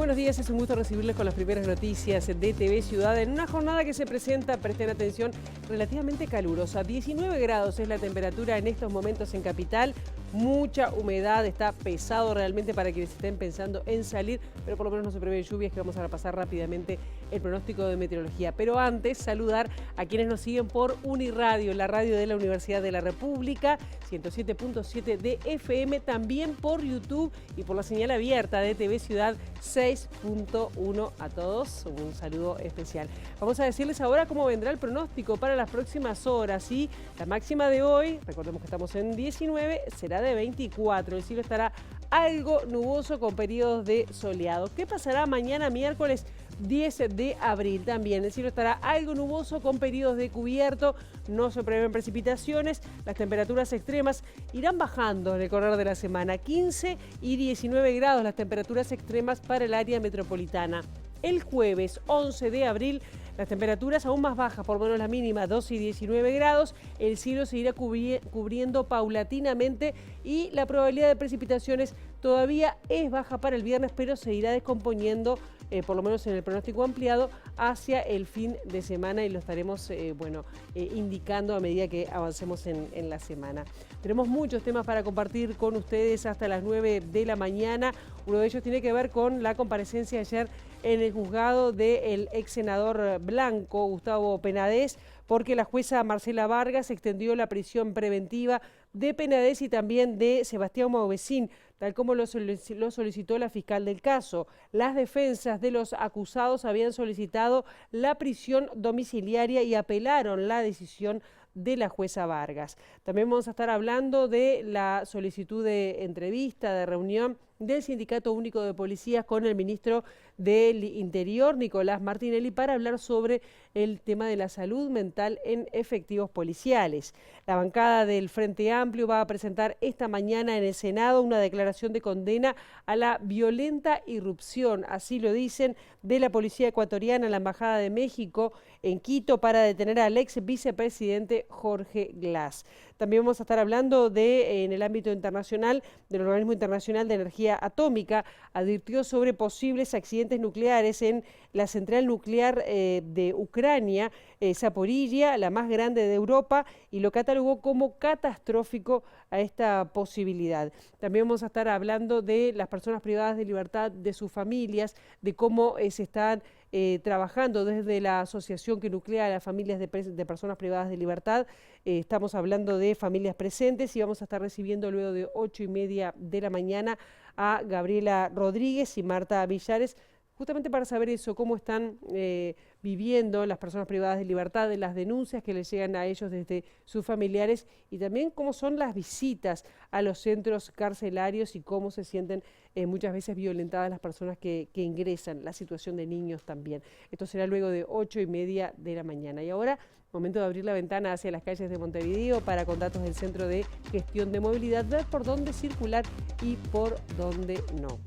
buenos días, es un gusto recibirles con las primeras noticias de TV Ciudad en una jornada que se presenta, presten atención, relativamente calurosa. 19 grados es la temperatura en estos momentos en Capital, mucha humedad, está pesado realmente para quienes estén pensando en salir, pero por lo menos no se prevén lluvias, que vamos a repasar rápidamente el pronóstico de meteorología. Pero antes, saludar a quienes nos siguen por Uniradio, la radio de la Universidad de la República, 107.7 de FM, también por YouTube y por la señal abierta de TV Ciudad 6.1. A todos un saludo especial. Vamos a decirles ahora cómo vendrá el pronóstico para las próximas horas. Y la máxima de hoy, recordemos que estamos en 19, será de 24. El cielo estará algo nuboso con periodos de soleado. ¿Qué pasará mañana miércoles 10 de abril? También el cielo estará algo nuboso con periodos de cubierto, no se prevén precipitaciones, las temperaturas extremas irán bajando en el correr de la semana, 15 y 19 grados las temperaturas extremas para el área metropolitana. El jueves 11 de abril, las temperaturas aún más bajas, por lo menos la mínima, 12 y 19 grados. El cielo se irá cubriendo paulatinamente y la probabilidad de precipitaciones todavía es baja para el viernes, pero se irá descomponiendo, por lo menos en el pronóstico ampliado, hacia el fin de semana y lo estaremos indicando a medida que avancemos en la semana. Tenemos muchos temas para compartir con ustedes hasta las 9 de la mañana. Uno de ellos tiene que ver con la comparecencia ayer en el juzgado del ex senador blanco Gustavo Penades, porque la jueza Marcela Vargas extendió la prisión preventiva de Penades y también de Sebastián Mauvecín, tal como lo solicitó la fiscal del caso. Las defensas de los acusados habían solicitado la prisión domiciliaria y apelaron la decisión de la jueza Vargas. También vamos a estar hablando de la solicitud de entrevista, de reunión del Sindicato Único de Policías con el ministro del Interior, Nicolás Martinelli, para hablar sobre el tema de la salud mental en efectivos policiales. La bancada del Frente Amplio va a presentar esta mañana en el Senado una declaración de condena a la violenta irrupción, así lo dicen, de la policía ecuatoriana en la Embajada de México en Quito para detener al ex vicepresidente Jorge Glass. También vamos a estar hablando en el ámbito internacional, del Organismo Internacional de Energía Atómica, advirtió sobre posibles accidentes nucleares en la central nuclear de Ucrania, Zaporizhia, la más grande de Europa, y lo catalogó como catastrófico a esta posibilidad. También vamos a estar hablando de las personas privadas de libertad, de sus familias, de cómo se están trabajando desde la asociación que nuclea a las familias de personas privadas de libertad. Estamos hablando de familias presentes y vamos a estar recibiendo luego de 8:30 de la mañana a Gabriela Rodríguez y Marta Villares, justamente para saber eso, cómo están viviendo las personas privadas de libertad, de las denuncias que les llegan a ellos desde sus familiares y también cómo son las visitas a los centros carcelarios y cómo se sienten muchas veces violentadas las personas que ingresan, la situación de niños también. Esto será luego de 8:30 de la mañana. Y ahora, momento de abrir la ventana hacia las calles de Montevideo para con datos del Centro de Gestión de Movilidad, ver por dónde circular y por dónde no.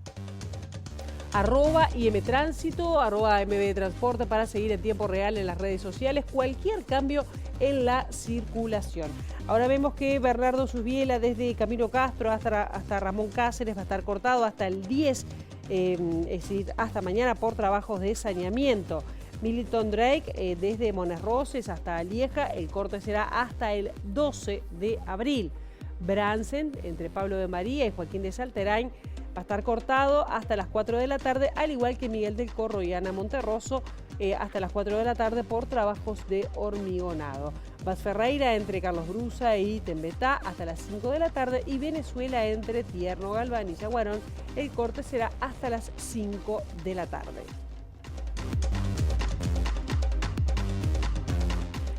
@IMTránsito, @MBTransporte para seguir en tiempo real en las redes sociales cualquier cambio en la circulación. Ahora vemos que Bernardo Susbiela desde Camino Castro hasta Ramón Cáceres va a estar cortado hasta el 10, es decir, hasta mañana por trabajos de saneamiento. Milton Drake desde Mones Roses hasta Lieja, el corte será hasta el 12 de abril. Bransen, entre Pablo de María y Joaquín de Salterain, va a estar cortado hasta las 4 de la tarde, al igual que Miguel del Corro y Ana Monterroso hasta las 4 de la tarde por trabajos de hormigonado. Vaz Ferreira entre Carlos Brusa y Tembetá hasta las 5 de la tarde y Venezuela entre Tierno Galván y Yaguarón, el corte será hasta las 5 de la tarde.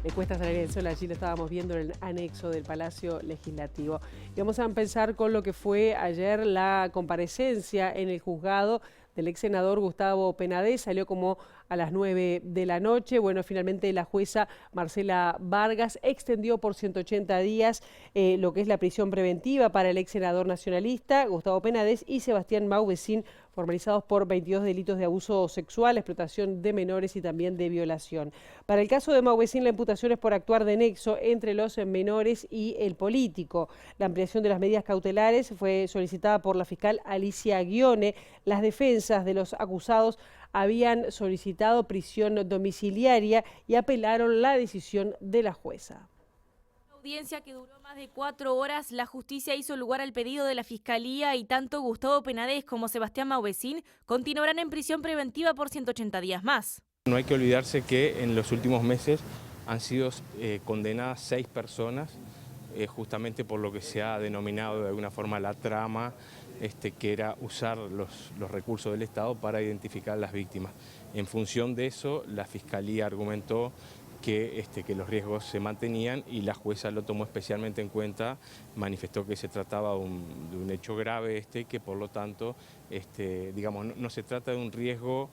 Le cuesta salir el sol, allí lo estábamos viendo en el anexo del Palacio Legislativo. Y vamos a empezar con lo que fue ayer la comparecencia en el juzgado del ex senador Gustavo Penades. Salió como a las 9 de la noche. Bueno, finalmente la jueza Marcela Vargas extendió por 180 días lo que es la prisión preventiva para el ex senador nacionalista Gustavo Penades y Sebastián Mauvecín, formalizados por 22 delitos de abuso sexual, explotación de menores y también de violación. Para el caso de Mauvecín, la imputación es por actuar de nexo entre los menores y el político. La ampliación de las medidas cautelares fue solicitada por la fiscal Alicia Guione. Las defensas defensas de los acusados habían solicitado prisión domiciliaria y apelaron la decisión de la jueza. Audiencia que duró más de 4 horas, la justicia hizo lugar al pedido de la Fiscalía y tanto Gustavo Penades como Sebastián Mauvecín continuarán en prisión preventiva por 180 días más. No hay que olvidarse que en los últimos meses han sido condenadas 6 personas justamente por lo que se ha denominado de alguna forma la trama, que era usar los recursos del Estado para identificar a las víctimas. En función de eso, la Fiscalía argumentó que los riesgos se mantenían y la jueza lo tomó especialmente en cuenta, manifestó que se trataba de un hecho grave que por lo tanto digamos, no se trata de un riesgo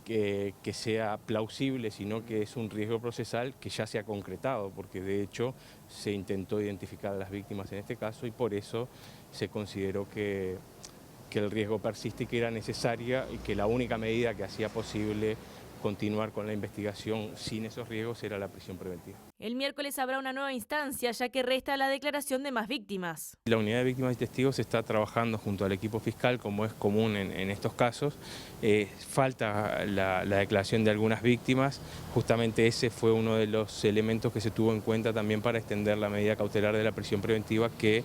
que sea plausible, sino que es un riesgo procesal que ya se ha concretado, porque de hecho se intentó identificar a las víctimas en este caso y por eso se consideró que el riesgo persiste y que era necesaria y que la única medida que hacía posible continuar con la investigación sin esos riesgos era la prisión preventiva. El miércoles habrá una nueva instancia, ya que resta la declaración de más víctimas. La unidad de víctimas y testigos está trabajando junto al equipo fiscal, como es común en estos casos. Falta la declaración de algunas víctimas. Justamente ese fue uno de los elementos que se tuvo en cuenta también para extender la medida cautelar de la prisión preventiva que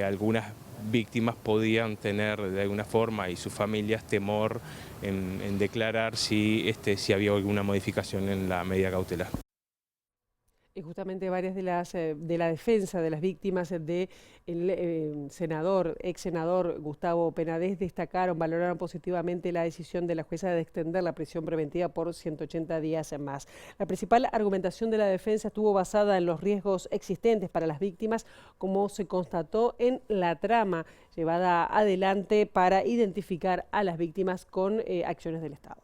algunas víctimas podían tener de alguna forma y sus familias temor en declarar si había alguna modificación en la medida cautelar. Y justamente varias de la defensa de las víctimas del ex senador Gustavo Penades valoraron positivamente la decisión de la jueza de extender la prisión preventiva por 180 días más. La principal argumentación de la defensa estuvo basada en los riesgos existentes para las víctimas, como se constató en la trama llevada adelante para identificar a las víctimas con acciones del Estado.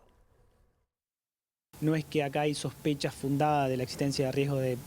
No es que acá hay sospechas fundadas de la existencia de riesgo de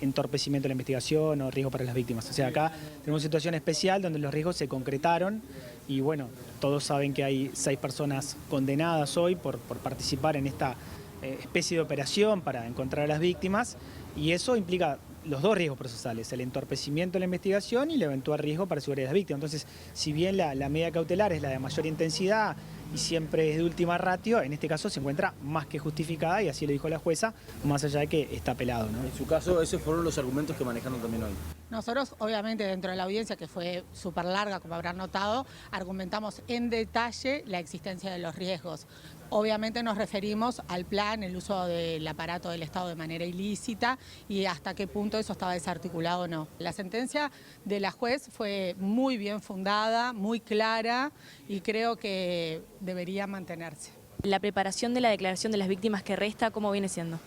entorpecimiento de la investigación o riesgo para las víctimas. O sea, acá tenemos una situación especial donde los riesgos se concretaron y bueno, todos saben que hay 6 personas condenadas hoy por participar en esta especie de operación para encontrar a las víctimas y eso implica los 2 riesgos procesales, el entorpecimiento de la investigación y el eventual riesgo para la seguridad de las víctimas. Entonces, si bien la medida cautelar es la de mayor intensidad y siempre es de última ratio, en este caso se encuentra más que justificada y así lo dijo la jueza, más allá de que está apelado, ¿no? En su caso, esos fueron los argumentos que manejaron también hoy. Nosotros, obviamente, dentro de la audiencia, que fue súper larga, como habrán notado, argumentamos en detalle la existencia de los riesgos. Obviamente nos referimos al plan, el uso del aparato del Estado de manera ilícita y hasta qué punto eso estaba desarticulado o no. La sentencia de la juez fue muy bien fundada, muy clara y creo que debería mantenerse. La preparación de la declaración de las víctimas que resta, ¿cómo viene siendo?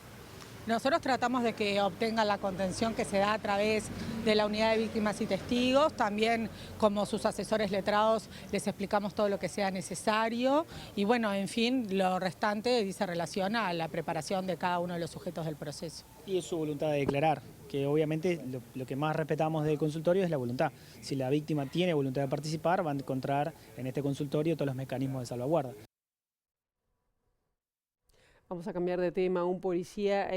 Nosotros tratamos de que obtengan la contención que se da a través de la unidad de víctimas y testigos. También como sus asesores letrados les explicamos todo lo que sea necesario. Y bueno, en fin, lo restante se relaciona a la preparación de cada uno de los sujetos del proceso. Y es su voluntad de declarar, que obviamente lo que más respetamos del consultorio es la voluntad. Si la víctima tiene voluntad de participar, va a encontrar en este consultorio todos los mecanismos de salvaguarda. Vamos a cambiar de tema. Un policía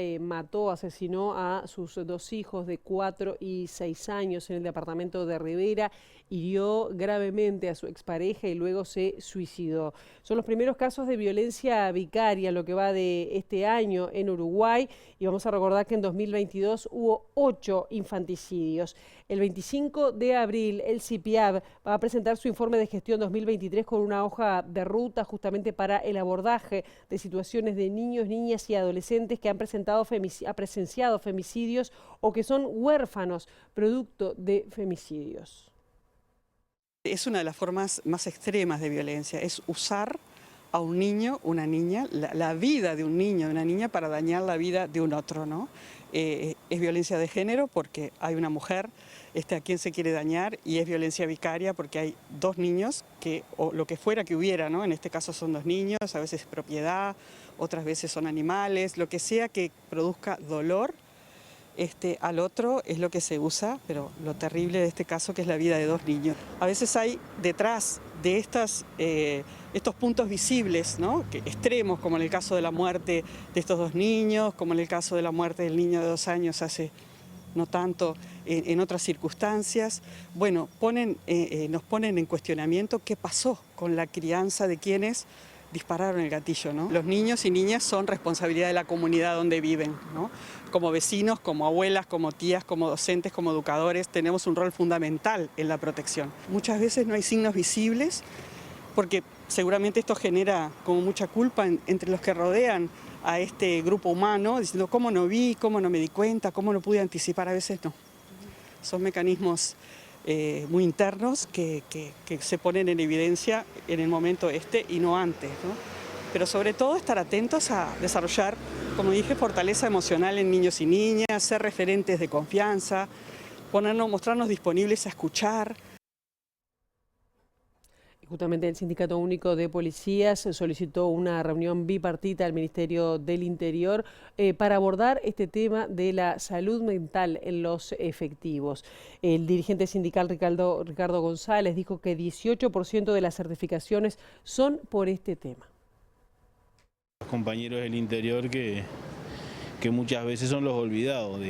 asesinó a sus 2 hijos de 4 y 6 años en el departamento de Rivera, hirió gravemente a su expareja y luego se suicidó. Son los primeros casos de violencia vicaria, lo que va de este año en Uruguay, y vamos a recordar que en 2022 hubo 8 infanticidios. El 25 de abril el CIPIAB va a presentar su informe de gestión 2023 con una hoja de ruta justamente para el abordaje de situaciones de niños, niñas y adolescentes que han presenciado femicidios o que son huérfanos producto de femicidios. Es una de las formas más extremas de violencia, es usar a un niño, una niña, la vida de un niño, de una niña para dañar la vida de un otro, ¿no? Es violencia de género porque hay una mujer a quien se quiere dañar y es violencia vicaria porque hay 2 niños, o lo que fuera que hubiera, ¿no? En este caso son 2 niños, a veces es propiedad, otras veces son animales, lo que sea que produzca dolor al otro es lo que se usa, pero lo terrible de este caso que es la vida de 2 niños. A veces hay detrás de estos puntos visibles, ¿no? Extremos, como en el caso de la muerte de estos 2 niños, como en el caso de la muerte del niño de 2 años hace no tanto, en otras circunstancias, bueno, nos ponen en cuestionamiento qué pasó con la crianza de quienes dispararon el gatillo, ¿no? Los niños y niñas son responsabilidad de la comunidad donde viven, ¿no? Como vecinos, como abuelas, como tías, como docentes, como educadores, tenemos un rol fundamental en la protección. Muchas veces no hay signos visibles porque seguramente esto genera como mucha culpa entre los que rodean a este grupo humano, diciendo cómo no vi, cómo no me di cuenta, cómo no pude anticipar, a veces no. Son mecanismos muy internos que se ponen en evidencia en el momento y no antes, ¿no? Pero sobre todo estar atentos a desarrollar, como dije, fortaleza emocional en niños y niñas, ser referentes de confianza, mostrarnos disponibles a escuchar. Justamente el Sindicato Único de Policías solicitó una reunión bipartita al Ministerio del Interior para abordar este tema de la salud mental en los efectivos. El dirigente sindical Ricardo González dijo que 18% de las certificaciones son por este tema. Los compañeros del interior que muchas veces son los olvidados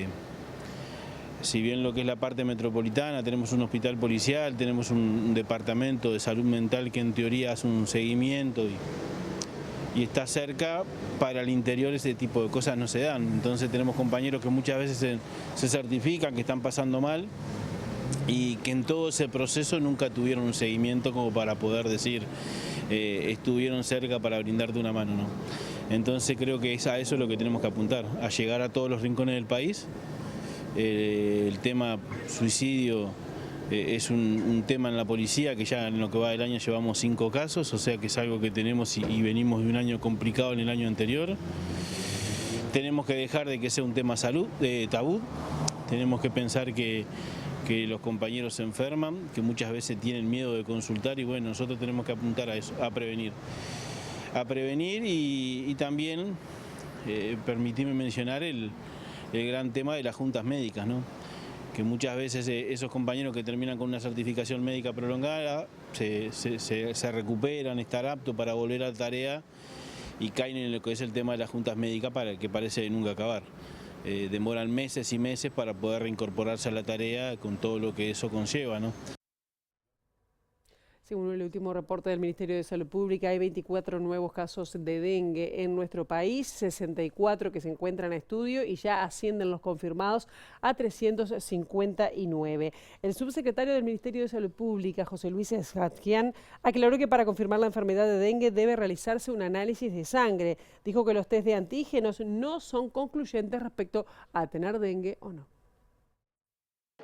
si bien lo que es la parte metropolitana, tenemos un hospital policial, tenemos un departamento de salud mental que en teoría hace un seguimiento y está cerca, para el interior ese tipo de cosas no se dan. Entonces tenemos compañeros que muchas veces se certifican, que están pasando mal y que en todo ese proceso nunca tuvieron un seguimiento como para poder decir estuvieron cerca para brindarte una mano, ¿no? Entonces creo que a eso es lo que tenemos que apuntar, a llegar a todos los rincones del país. El tema suicidio es un tema en la policía que ya en lo que va del año llevamos 5 casos, o sea que es algo que tenemos y venimos de un año complicado en el año anterior. Tenemos que dejar de que sea un tema tabú, tenemos que pensar que los compañeros se enferman, que muchas veces tienen miedo de consultar y bueno, nosotros tenemos que apuntar a eso, a prevenir y también permitime mencionar el gran tema de las juntas médicas, ¿no? Que muchas veces esos compañeros que terminan con una certificación médica prolongada se recuperan, estar aptos para volver a la tarea y caen en lo que es el tema de las juntas médicas que parece nunca acabar. Demoran meses y meses para poder reincorporarse a la tarea con todo lo que eso conlleva, ¿no? Según el último reporte del Ministerio de Salud Pública, hay 24 nuevos casos de dengue en nuestro país, 64 que se encuentran a estudio y ya ascienden los confirmados a 359. El subsecretario del Ministerio de Salud Pública, José Luis Escatquian, aclaró que para confirmar la enfermedad de dengue debe realizarse un análisis de sangre. Dijo que los test de antígenos no son concluyentes respecto a tener dengue o no.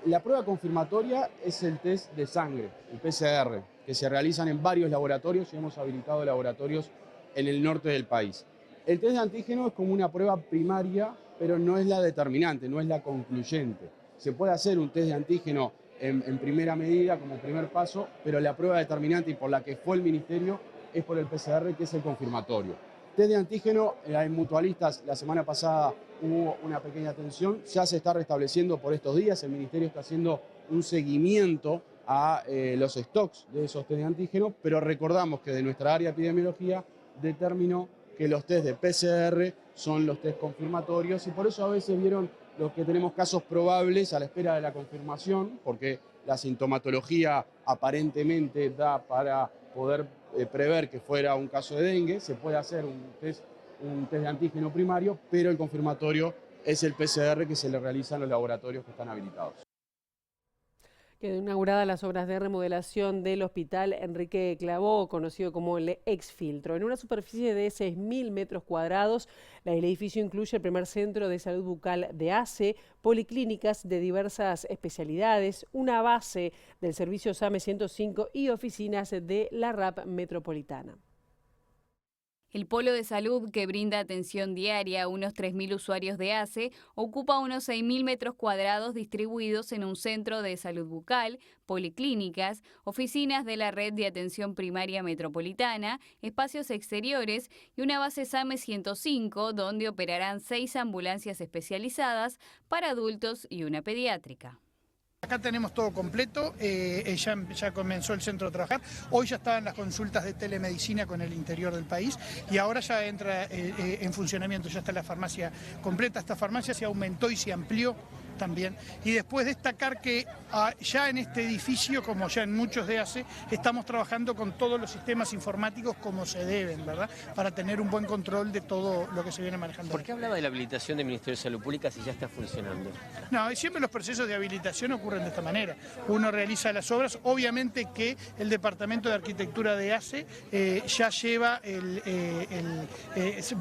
La prueba confirmatoria es el test de sangre, el PCR, que se realizan en varios laboratorios y hemos habilitado laboratorios en el norte del país. El test de antígeno es como una prueba primaria, pero no es la determinante, no es la concluyente. Se puede hacer un test de antígeno en primera medida, como primer paso, pero la prueba determinante y por la que fue el Ministerio es por el PCR, que es el confirmatorio. Test de antígeno, en mutualistas la semana pasada hubo una pequeña tensión, ya se está restableciendo por estos días, el Ministerio está haciendo un seguimiento a los stocks de esos test de antígeno, pero recordamos que de nuestra área de epidemiología determinó que los test de PCR son los test confirmatorios y por eso a veces vieron los que tenemos casos probables a la espera de la confirmación, porque la sintomatología aparentemente da para poder prever que fuera un caso de dengue, se puede hacer un test de antígeno primario, pero el confirmatorio es el PCR que se le realiza en los laboratorios que están habilitados. Quedó inaugurada las obras de remodelación del Hospital Enrique Clavó, conocido como el Exfiltro. En una superficie de 6.000 metros cuadrados, el edificio incluye el primer centro de salud bucal de ACE, policlínicas de diversas especialidades, una base del servicio SAME 105 y oficinas de la RAP metropolitana. El polo de salud, que brinda atención diaria a unos 3.000 usuarios de ACE, ocupa unos 6.000 metros cuadrados distribuidos en un centro de salud bucal, policlínicas, oficinas de la red de atención primaria metropolitana, espacios exteriores y una base SAME 105, donde operarán 6 ambulancias especializadas para adultos y una pediátrica. Acá tenemos todo completo, ya comenzó el centro a trabajar, hoy ya estaban las consultas de telemedicina con el interior del país y ahora ya entra en funcionamiento, ya está la farmacia completa. Esta farmacia se aumentó y se amplió también. Y después destacar que ya en este edificio, como ya en muchos de ACE, estamos trabajando con todos los sistemas informáticos como se deben, ¿verdad? Para tener un buen control de todo lo que se viene manejando. ¿Por qué hablaba de la habilitación del Ministerio de Salud Pública si ya está funcionando? No, siempre los procesos de habilitación ocurren de esta manera. Uno realiza las obras, obviamente que el Departamento de Arquitectura de ACE ya lleva,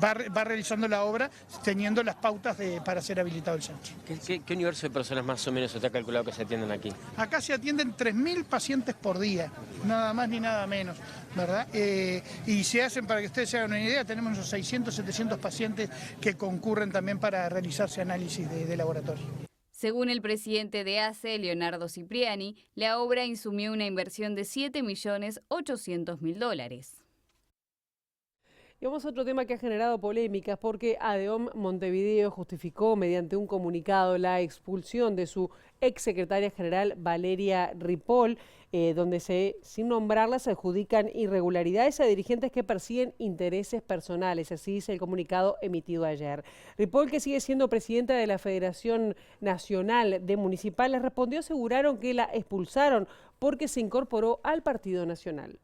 va realizando la obra teniendo las pautas para ser habilitado el centro. ¿Qué universo de personas más o menos se te ha calculado que se atienden aquí? Acá se atienden 3.000 pacientes por día, nada más ni nada menos, ¿verdad? Y se hacen, para que ustedes se hagan una idea, tenemos unos 600, 700 pacientes que concurren también para realizarse análisis de laboratorio. Según el presidente de ACE, Leonardo Cipriani, la obra insumió una inversión de $7.800.000. Y vamos a otro tema que ha generado polémicas porque ADEOM Montevideo justificó mediante un comunicado la expulsión de su exsecretaria general Valeria Ripoll, donde sin nombrarla, se adjudican irregularidades a dirigentes que persiguen intereses personales. Así dice el comunicado emitido ayer. Ripoll, que sigue siendo presidenta de la Federación Nacional de Municipales, respondió, aseguraron que la expulsaron porque se incorporó al Partido Nacional.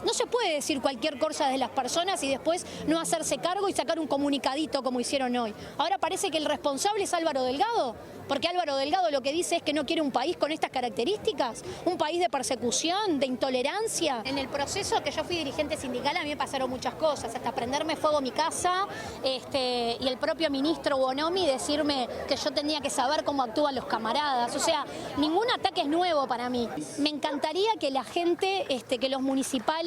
No se puede decir cualquier cosa de las personas y después no hacerse cargo y sacar un comunicadito como hicieron hoy. Ahora parece que el responsable es Álvaro Delgado, porque Álvaro Delgado lo que dice es que no quiere un país con estas características, un país de persecución, de intolerancia. En el proceso que yo fui dirigente sindical a mí me pasaron muchas cosas, hasta prenderme fuego a mi casa y el propio ministro Bonomi decirme que yo tenía que saber cómo actúan los camaradas. O sea, ningún ataque es nuevo para mí. Me encantaría que la gente, que los municipales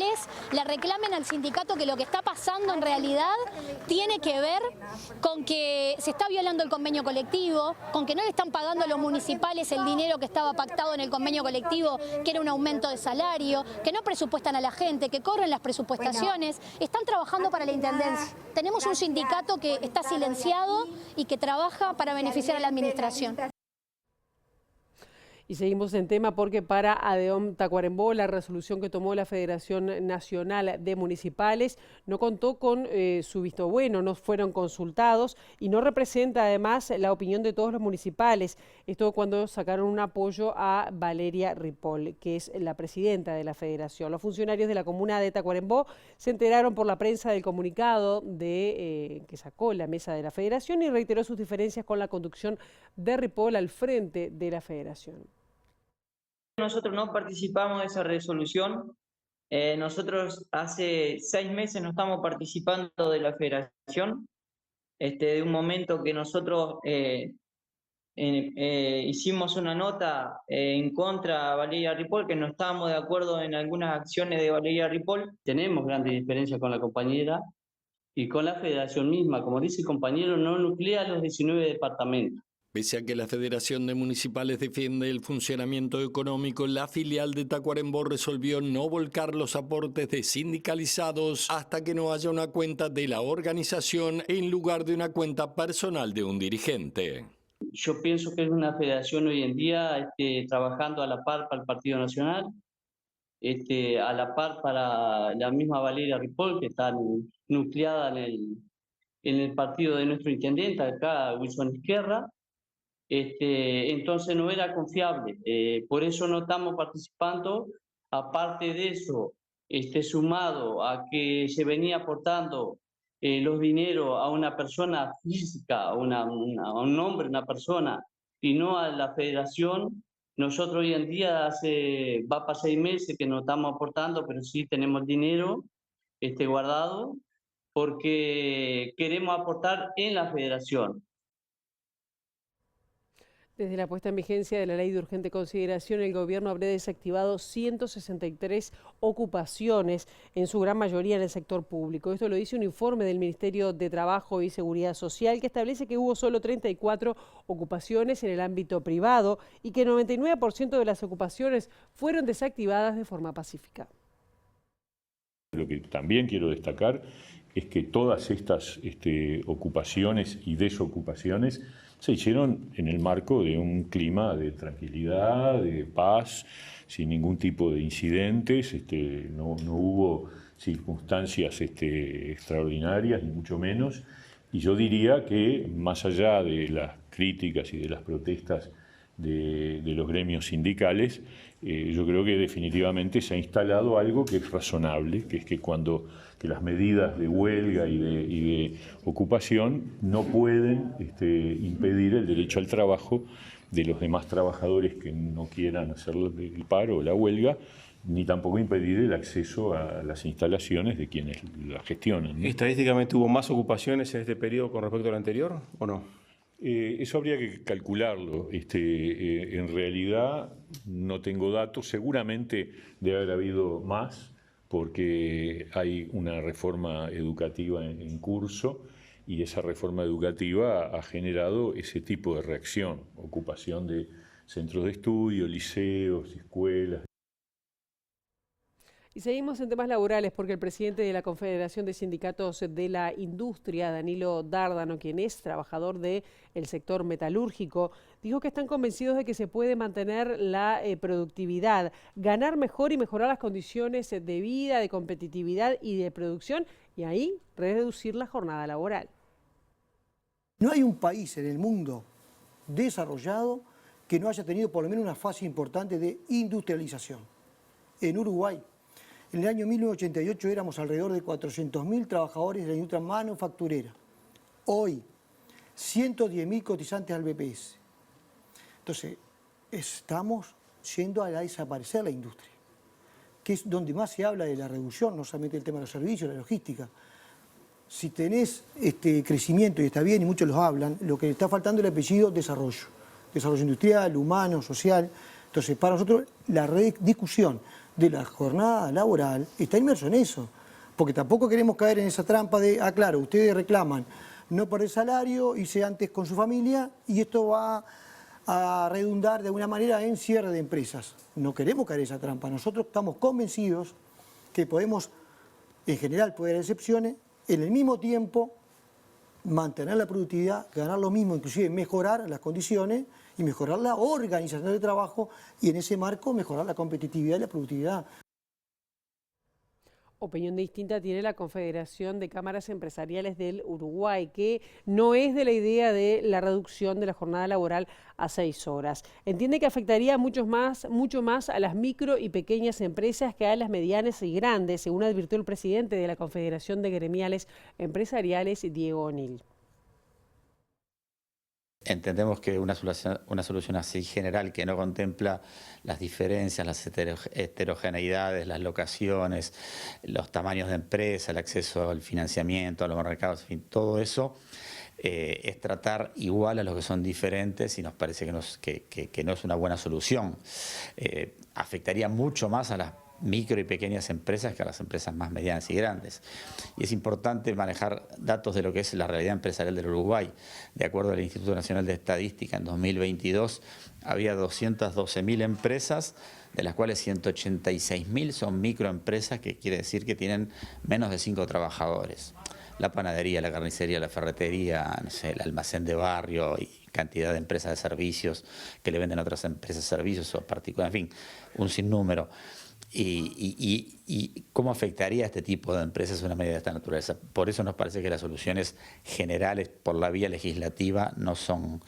le reclamen al sindicato que lo que está pasando en realidad tiene que ver con que se está violando el convenio colectivo, con que no le están pagando a los municipales el dinero que estaba pactado en el convenio colectivo, que era un aumento de salario, que no presupuestan a la gente, que corren las presupuestaciones, están trabajando para la intendencia. Tenemos un sindicato que está silenciado y que trabaja para beneficiar a la administración. Y seguimos en tema porque para ADEOM Tacuarembó la resolución que tomó la Federación Nacional de Municipales no contó con su visto bueno, no fueron consultados y no representa además la opinión de todos los municipales. Esto cuando sacaron un apoyo a Valeria Ripoll, que es la presidenta de la Federación. Los funcionarios de la comuna de Tacuarembó se enteraron por la prensa del comunicado que sacó la mesa de la Federación y reiteró sus diferencias con la conducción de Ripoll al frente de la Federación. Nosotros no participamos de esa resolución. Nosotros hace 6 meses no estamos participando de la federación. De un momento que nosotros hicimos una nota en contra de Valeria Ripoll, que no estábamos de acuerdo en algunas acciones de Valeria Ripoll. Tenemos grandes diferencias con la compañera y con la federación misma. Como dice el compañero, no nuclea los 19 departamentos. Pese a que la Federación de Municipales defiende el funcionamiento económico, la filial de Tacuarembó resolvió no volcar los aportes de sindicalizados hasta que no haya una cuenta de la organización en lugar de una cuenta personal de un dirigente. Yo pienso que es una federación hoy en día trabajando a la par para el Partido Nacional, a la par para la misma Valeria Ripoll, que está nucleada en el partido de nuestro intendente, acá Wilson Izquierda. Entonces no era confiable, por eso no estamos participando. Aparte de eso, sumado a que se venía aportando los dineros a una persona física, a un hombre, una persona, y no a la federación. Nosotros hoy en día va para 6 meses que no estamos aportando, pero sí tenemos dinero guardado porque queremos aportar en la federación. Desde la puesta en vigencia de la Ley de Urgente Consideración, el gobierno habrá desactivado 163 ocupaciones, en su gran mayoría en el sector público. Esto lo dice un informe del Ministerio de Trabajo y Seguridad Social que establece que hubo solo 34 ocupaciones en el ámbito privado y que el 99% de las ocupaciones fueron desactivadas de forma pacífica. Lo que también quiero destacar es que todas estas ocupaciones y desocupaciones se hicieron en el marco de un clima de tranquilidad, de paz, sin ningún tipo de incidentes. No hubo circunstancias extraordinarias, ni mucho menos. Y yo diría que más allá de las críticas y de las protestas de los gremios sindicales, yo creo que definitivamente se ha instalado algo que es razonable, que es que que las medidas de huelga y de ocupación no pueden impedir el derecho al trabajo de los demás trabajadores que no quieran hacer el paro o la huelga, ni tampoco impedir el acceso a las instalaciones de quienes la gestionan, ¿no? ¿Estadísticamente hubo más ocupaciones en este periodo con respecto al anterior o no? Eso habría que calcularlo. En realidad no tengo datos, seguramente debe haber habido más porque hay una reforma educativa en curso y esa reforma educativa ha generado ese tipo de reacción, ocupación de centros de estudio, liceos, escuelas. Y seguimos en temas laborales porque el presidente de la Confederación de Sindicatos de la Industria, Danilo Dárdano, quien es trabajador del sector metalúrgico, dijo que están convencidos de que se puede mantener la productividad, ganar mejor y mejorar las condiciones de vida, de competitividad y de producción, y ahí reducir la jornada laboral. No hay un país en el mundo desarrollado que no haya tenido por lo menos una fase importante de industrialización. En Uruguay, en el año 1988 éramos alrededor de 400.000 trabajadores de la industria manufacturera. Hoy, 110.000 cotizantes al BPS. Entonces, estamos yendo a desaparecer la industria, que es donde más se habla de la reducción, no solamente el tema de los servicios, la logística. Si tenés crecimiento, y está bien, y muchos los hablan, lo que está faltando es el apellido desarrollo. Desarrollo industrial, humano, social. Entonces, para nosotros, la discusión de la jornada laboral está inmerso en eso, porque tampoco queremos caer en esa trampa de, claro, ustedes reclaman no por el salario, hice antes con su familia y esto va a redundar de alguna manera en cierre de empresas. No queremos caer en esa trampa, nosotros estamos convencidos que podemos, en general puede haber excepciones, en el mismo tiempo mantener la productividad, ganar lo mismo, inclusive mejorar las condiciones y mejorar la organización del trabajo y en ese marco mejorar la competitividad y la productividad. Opinión distinta tiene la Confederación de Cámaras Empresariales del Uruguay, que no es de la idea de la reducción de la jornada laboral a 6 horas. Entiende que afectaría mucho más a las micro y pequeñas empresas que a las medianas y grandes, según advirtió el presidente de la Confederación de Gremiales Empresariales, Diego O'Neill. Entendemos que una solución así general que no contempla las diferencias, las heterogeneidades, las locaciones, los tamaños de empresa, el acceso al financiamiento, a los mercados, en fin, todo eso es tratar igual a los que son diferentes y nos parece que no es una buena solución. Afectaría mucho más a las micro y pequeñas empresas que a las empresas más medianas y grandes. Y es importante manejar datos de lo que es la realidad empresarial del Uruguay. De acuerdo al Instituto Nacional de Estadística, en 2022 había 212.000 empresas, de las cuales 186.000 son microempresas, que quiere decir que tienen menos de 5 trabajadores. La panadería, la carnicería, la ferretería, no sé, el almacén de barrio y cantidad de empresas de servicios que le venden a otras empresas servicios o particulares, en fin, un sinnúmero. Y cómo afectaría a este tipo de empresas una medida de esta naturaleza. Por eso nos parece que las soluciones generales por la vía legislativa no son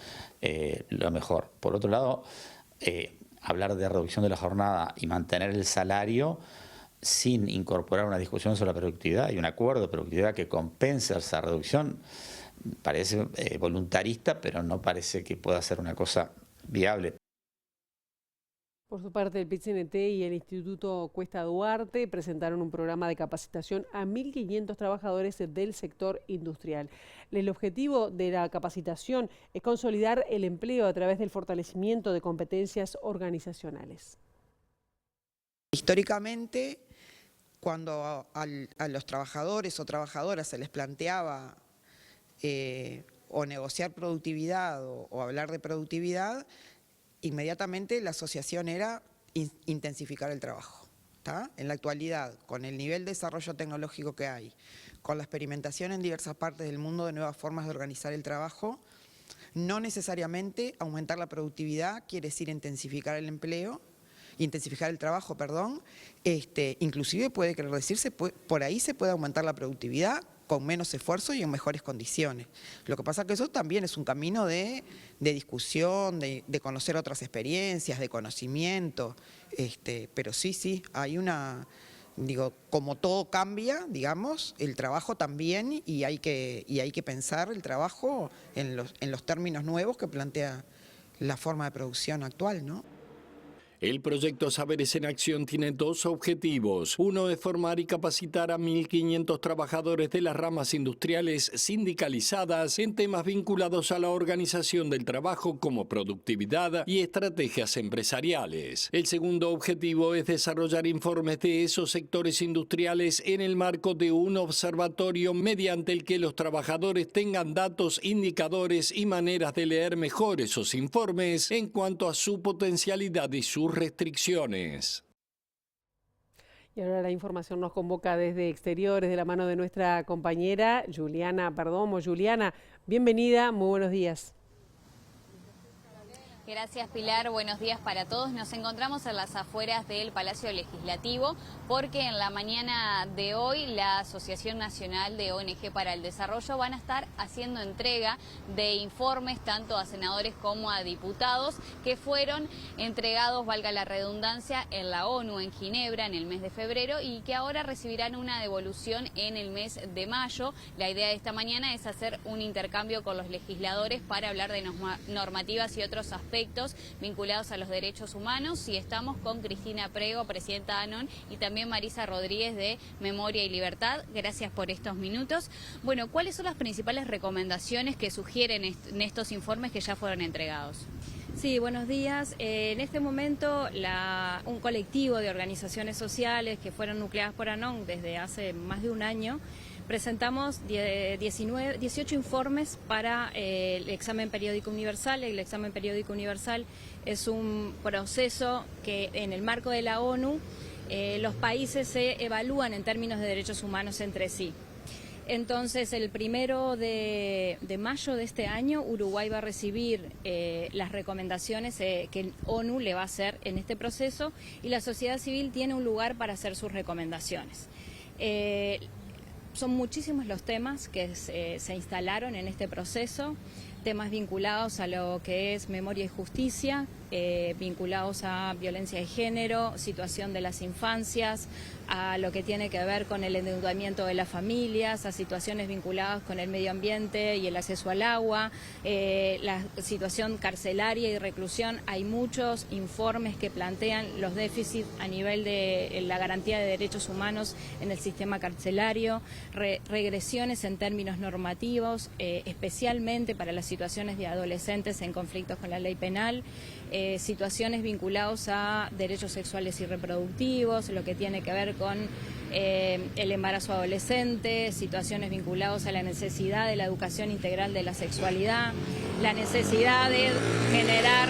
lo mejor. Por otro lado, hablar de reducción de la jornada y mantener el salario sin incorporar una discusión sobre la productividad y un acuerdo de productividad que compense esa reducción parece voluntarista, pero no parece que pueda ser una cosa viable. Por su parte, el PIT-CNT y el Instituto Cuesta Duarte presentaron un programa de capacitación a 1.500 trabajadores del sector industrial. El objetivo de la capacitación es consolidar el empleo a través del fortalecimiento de competencias organizacionales. Históricamente, cuando a los trabajadores o trabajadoras se les planteaba o negociar productividad o hablar de productividad, inmediatamente la asociación era intensificar el trabajo. ¿Tá? En la actualidad, con el nivel de desarrollo tecnológico que hay, con la experimentación en diversas partes del mundo de nuevas formas de organizar el trabajo, no necesariamente aumentar la productividad quiere decir intensificar el empleo, intensificar el trabajo, perdón, inclusive puede querer decirse, por ahí se puede aumentar la productividad con menos esfuerzo y en mejores condiciones. Lo que pasa es que eso también es un camino de discusión, de conocer otras experiencias, de conocimiento, pero sí, hay una, digo, como todo cambia, digamos, el trabajo también, y hay que pensar el trabajo en los términos nuevos que plantea la forma de producción actual, ¿no? El proyecto Saberes en Acción tiene dos objetivos. Uno es formar y capacitar a 1.500 trabajadores de las ramas industriales sindicalizadas en temas vinculados a la organización del trabajo como productividad y estrategias empresariales. El segundo objetivo es desarrollar informes de esos sectores industriales en el marco de un observatorio mediante el que los trabajadores tengan datos, indicadores y maneras de leer mejor esos informes en cuanto a su potencialidad y su restricciones. Y ahora la información nos convoca desde exteriores, de la mano de nuestra compañera Juliana Perdomo. Juliana, bienvenida, muy buenos días. Gracias, Pilar. Buenos días para todos. Nos encontramos en las afueras del Palacio Legislativo porque en la mañana de hoy la Asociación Nacional de ONG para el Desarrollo van a estar haciendo entrega de informes tanto a senadores como a diputados que fueron entregados, valga la redundancia, en la ONU en Ginebra en el mes de febrero y que ahora recibirán una devolución en el mes de mayo. La idea de esta mañana es hacer un intercambio con los legisladores para hablar de normativas y otros aspectos vinculados a los derechos humanos, y estamos con Cristina Prego, presidenta de ANON, y también Marisa Rodríguez de Memoria y Libertad. Gracias por estos minutos. Bueno, ¿cuáles son las principales recomendaciones que sugieren en estos informes que ya fueron entregados? Sí, buenos días. En este momento un colectivo de organizaciones sociales que fueron nucleadas por ANON desde hace más de un año presentamos 18 informes para el examen periódico universal. El examen periódico universal es un proceso que en el marco de la ONU los países se evalúan en términos de derechos humanos entre sí. Entonces, el 1 de mayo de este año, Uruguay va a recibir las recomendaciones que ONU le va a hacer en este proceso, y la sociedad civil tiene un lugar para hacer sus recomendaciones. Son muchísimos los temas que se instalaron en este proceso, temas vinculados a lo que es memoria y justicia, vinculados a violencia de género, situación de las infancias, a lo que tiene que ver con el endeudamiento de las familias, a situaciones vinculadas con el medio ambiente y el acceso al agua, la situación carcelaria y reclusión. Hay muchos informes que plantean los déficits a nivel de la garantía de derechos humanos en el sistema carcelario, regresiones en términos normativos, especialmente para las situaciones de adolescentes en conflictos con la ley penal, situaciones vinculadas a derechos sexuales y reproductivos, lo que tiene que ver con el embarazo adolescente, situaciones vinculadas a la necesidad de la educación integral de la sexualidad, la necesidad de generar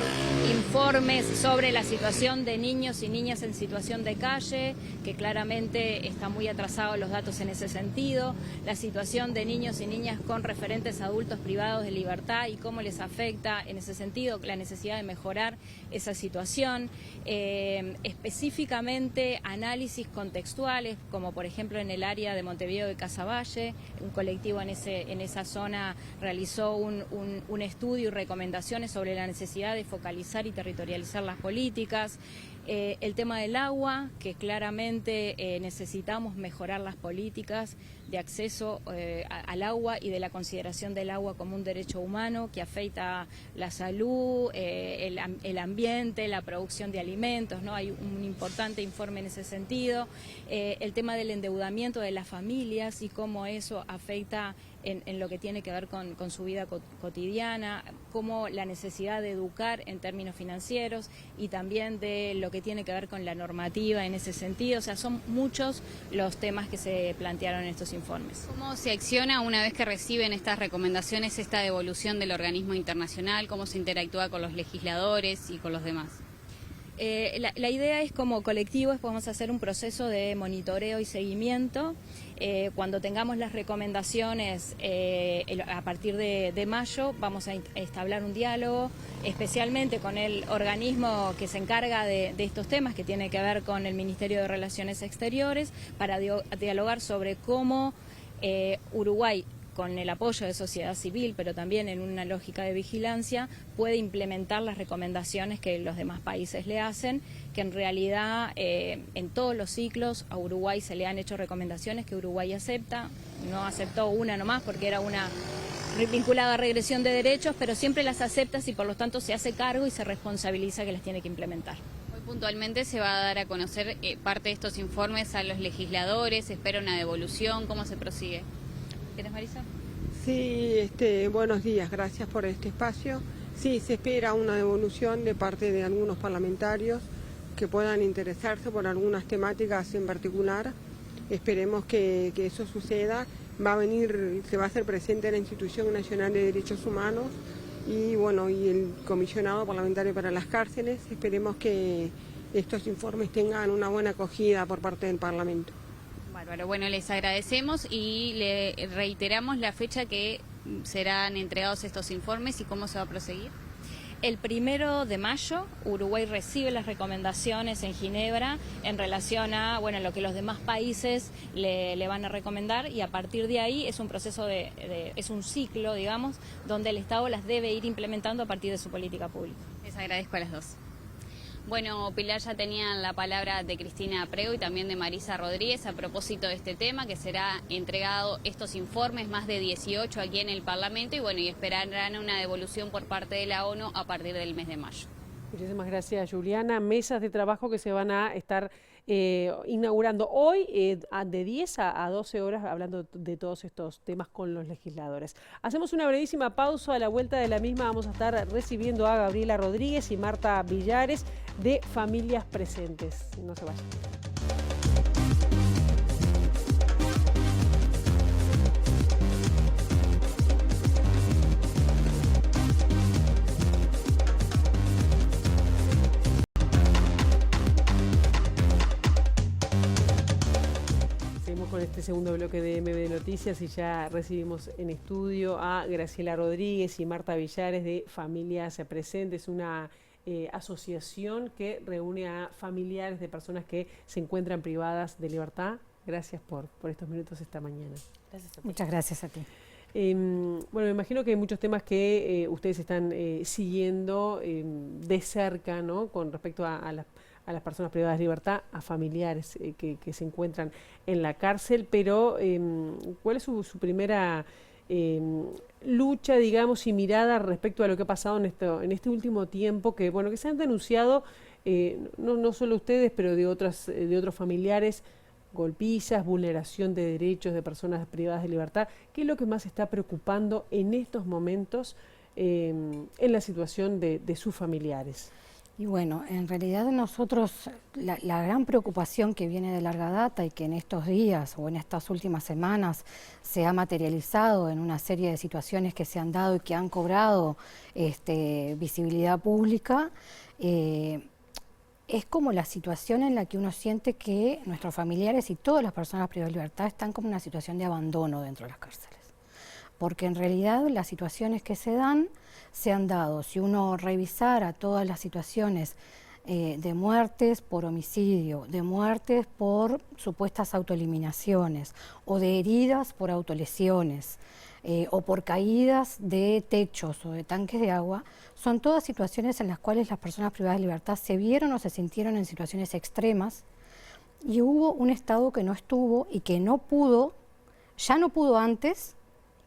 informes sobre la situación de niños y niñas en situación de calle, que claramente están muy atrasados los datos en ese sentido, la situación de niños y niñas con referentes adultos privados de libertad y cómo les afecta en ese sentido la necesidad de mejorar esa situación, específicamente análisis contextuales, como por ejemplo en el área de Montevideo de Casaballe, un colectivo en esa zona realizó un estudio y recomendaciones sobre la necesidad de focalizar y territorializar las políticas. El tema del agua, que claramente necesitamos mejorar las políticas de acceso al agua y de la consideración del agua como un derecho humano que afecta la salud, el ambiente, la producción de alimentos, ¿no? Hay un importante informe en ese sentido. El tema del endeudamiento de las familias y cómo eso afecta en lo que tiene que ver con su vida cotidiana, como la necesidad de educar en términos financieros y también de lo que tiene que ver con la normativa en ese sentido. O sea, son muchos los temas que se plantearon en estos informes. ¿Cómo se acciona una vez que reciben estas recomendaciones, esta devolución del organismo internacional? ¿Cómo se interactúa con los legisladores y con los demás? La idea es, como colectivo, vamos a hacer un proceso de monitoreo y seguimiento. Cuando tengamos las recomendaciones a partir de mayo, vamos a establecer un diálogo, especialmente con el organismo que se encarga de estos temas, que tiene que ver con el Ministerio de Relaciones Exteriores, para dialogar sobre cómo Uruguay, con el apoyo de sociedad civil, pero también en una lógica de vigilancia, puede implementar las recomendaciones que los demás países le hacen, que en realidad en todos los ciclos a Uruguay se le han hecho recomendaciones que Uruguay acepta, no aceptó una nomás porque era una vinculada a regresión de derechos, pero siempre las acepta y por lo tanto se hace cargo y se responsabiliza que las tiene que implementar. Hoy puntualmente se va a dar a conocer parte de estos informes a los legisladores, se espera una devolución, ¿cómo se prosigue? ¿Tienes, Marisa? Sí, buenos días, gracias por este espacio. Sí, se espera una devolución de parte de algunos parlamentarios que puedan interesarse por algunas temáticas en particular. Esperemos que eso suceda. Se va a hacer presente la Institución Nacional de Derechos Humanos y el Comisionado Parlamentario para las Cárceles. Esperemos que estos informes tengan una buena acogida por parte del Parlamento. Bárbaro, bueno, les agradecemos y le reiteramos la fecha que serán entregados estos informes y cómo se va a proseguir. El 1 de mayo, Uruguay recibe las recomendaciones en Ginebra en relación a lo que los demás países le van a recomendar, y a partir de ahí es un proceso es un ciclo, digamos, donde el Estado las debe ir implementando a partir de su política pública. Les agradezco a las dos. Bueno, Pilar, ya tenían la palabra de Cristina Prego y también de Marisa Rodríguez a propósito de este tema, que será entregado estos informes, más de 18 aquí en el Parlamento, y esperarán una devolución por parte de la ONU a partir del mes de mayo. Muchísimas gracias, Juliana. Mesas de trabajo que se van a estar inaugurando hoy de 10 a 12 horas, hablando de todos estos temas con los legisladores. Hacemos una brevísima pausa. A la vuelta de la misma vamos a estar recibiendo a Gabriela Rodríguez y Marta Villares de Familias Presentes. No se vayan. Con este segundo bloque de MB Noticias y ya recibimos en estudio a Graciela Rodríguez y Marta Villares de Familias Presentes, una asociación que reúne a familiares de personas que se encuentran privadas de libertad. Gracias por estos minutos esta mañana. Gracias a ti. Muchas gracias a ti. Me imagino que hay muchos temas que ustedes están siguiendo de cerca, ¿no? Con respecto a las personas privadas de libertad, a familiares que se encuentran en la cárcel, pero ¿cuál es su primera lucha, digamos, y mirada respecto a lo que ha pasado en este último tiempo, que se han denunciado, no solo ustedes, pero de otros familiares, golpizas, vulneración de derechos de personas privadas de libertad? ¿Qué es lo que más está preocupando en estos momentos en la situación de sus familiares? Y en realidad nosotros, la gran preocupación que viene de larga data y que en estos días o en estas últimas semanas se ha materializado en una serie de situaciones que se han dado y que han cobrado visibilidad pública, es como la situación en la que uno siente que nuestros familiares y todas las personas privadas de libertad están como en una situación de abandono dentro de las cárceles. Porque en realidad las situaciones que se han dado, si uno revisara todas las situaciones de muertes por homicidio, de muertes por supuestas autoeliminaciones o de heridas por autolesiones o por caídas de techos o de tanques de agua, son todas situaciones en las cuales las personas privadas de libertad se vieron o se sintieron en situaciones extremas y hubo un Estado que no estuvo y que no pudo, ya no pudo antes,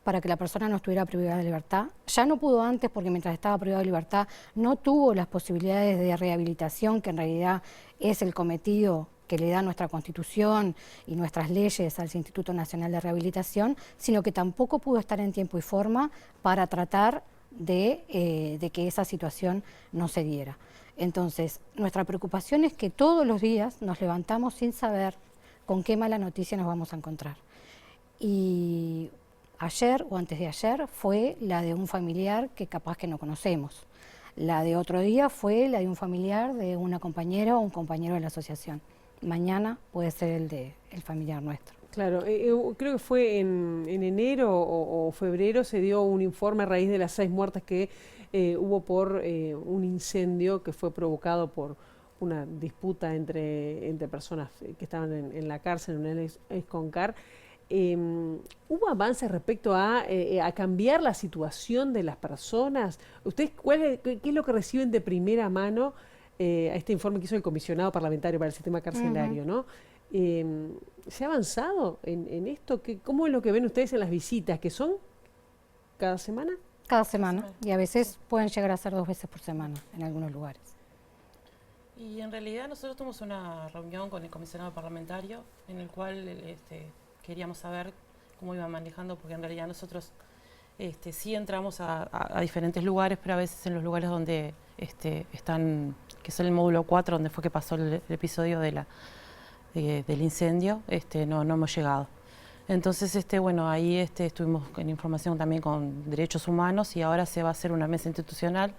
para que la persona no estuviera privada de libertad. Ya no pudo antes porque mientras estaba privada de libertad no tuvo las posibilidades de rehabilitación, que en realidad es el cometido que le da nuestra Constitución y nuestras leyes al Instituto Nacional de Rehabilitación, sino que tampoco pudo estar en tiempo y forma para tratar de que esa situación no se diera. Entonces, nuestra preocupación es que todos los días nos levantamos sin saber con qué mala noticia nos vamos a encontrar. Y ayer o antes de ayer fue la de un familiar que capaz que no conocemos. La de otro día fue la de un familiar de una compañera o un compañero de la asociación. Mañana puede ser el familiar nuestro. Claro, creo que fue en enero o febrero se dio un informe a raíz de las 6 muertes que hubo por un incendio que fue provocado por una disputa entre personas que estaban en la cárcel, en el ex-CONCAR. ¿Hubo avances respecto a cambiar la situación de las personas? ¿Ustedes qué es lo que reciben de primera mano a este informe que hizo el comisionado parlamentario para el sistema carcelario, ¿no? ¿Se ha avanzado en esto? ¿Cómo es lo que ven ustedes en las visitas? ¿Que son cada semana? Cada semana, y a veces pueden llegar a ser 2 veces por semana en algunos lugares. Y en realidad nosotros tuvimos una reunión con el comisionado parlamentario en el cual queríamos saber cómo iban manejando, porque en realidad nosotros sí entramos a diferentes lugares, pero a veces en los lugares donde están, que son el módulo 4, donde fue que pasó el episodio del incendio, no hemos llegado. Entonces, bueno, ahí estuvimos en información también con Derechos Humanos y ahora se va a hacer una mesa institucional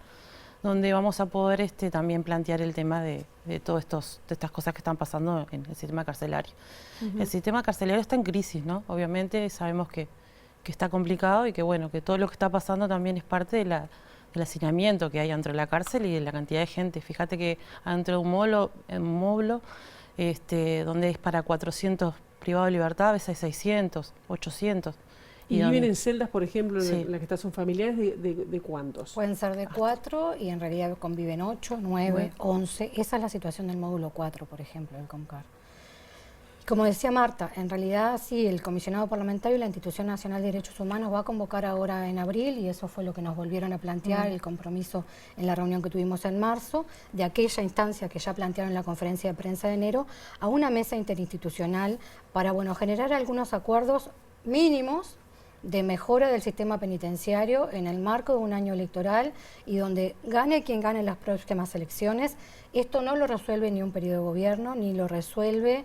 donde vamos a poder también plantear el tema de todas estas cosas que están pasando en el sistema carcelario. El sistema carcelario está en crisis, ¿no? Obviamente sabemos que está complicado y que, bueno, que todo lo que está pasando también es parte del hacinamiento que hay dentro de la cárcel y de la cantidad de gente. Fíjate que dentro de un módulo donde es para 400 privados de libertad, a veces hay 600, 800. ¿Y viven en celdas, por ejemplo, en las que están sus familiares, de cuántos? Pueden ser de 4 y en realidad conviven 8, 9, 11. Esa es la situación del módulo 4, por ejemplo, del COMCAR. Como decía Marta, en realidad sí, el comisionado parlamentario y la Institución Nacional de Derechos Humanos va a convocar ahora en abril, y eso fue lo que nos volvieron a plantear, el compromiso en la reunión que tuvimos en marzo, de aquella instancia que ya plantearon en la conferencia de prensa de enero, a una mesa interinstitucional para, bueno, generar algunos acuerdos mínimos de mejora del sistema penitenciario en el marco de un año electoral y donde gane quien gane las próximas elecciones. Esto no lo resuelve ni un periodo de gobierno, ni lo resuelve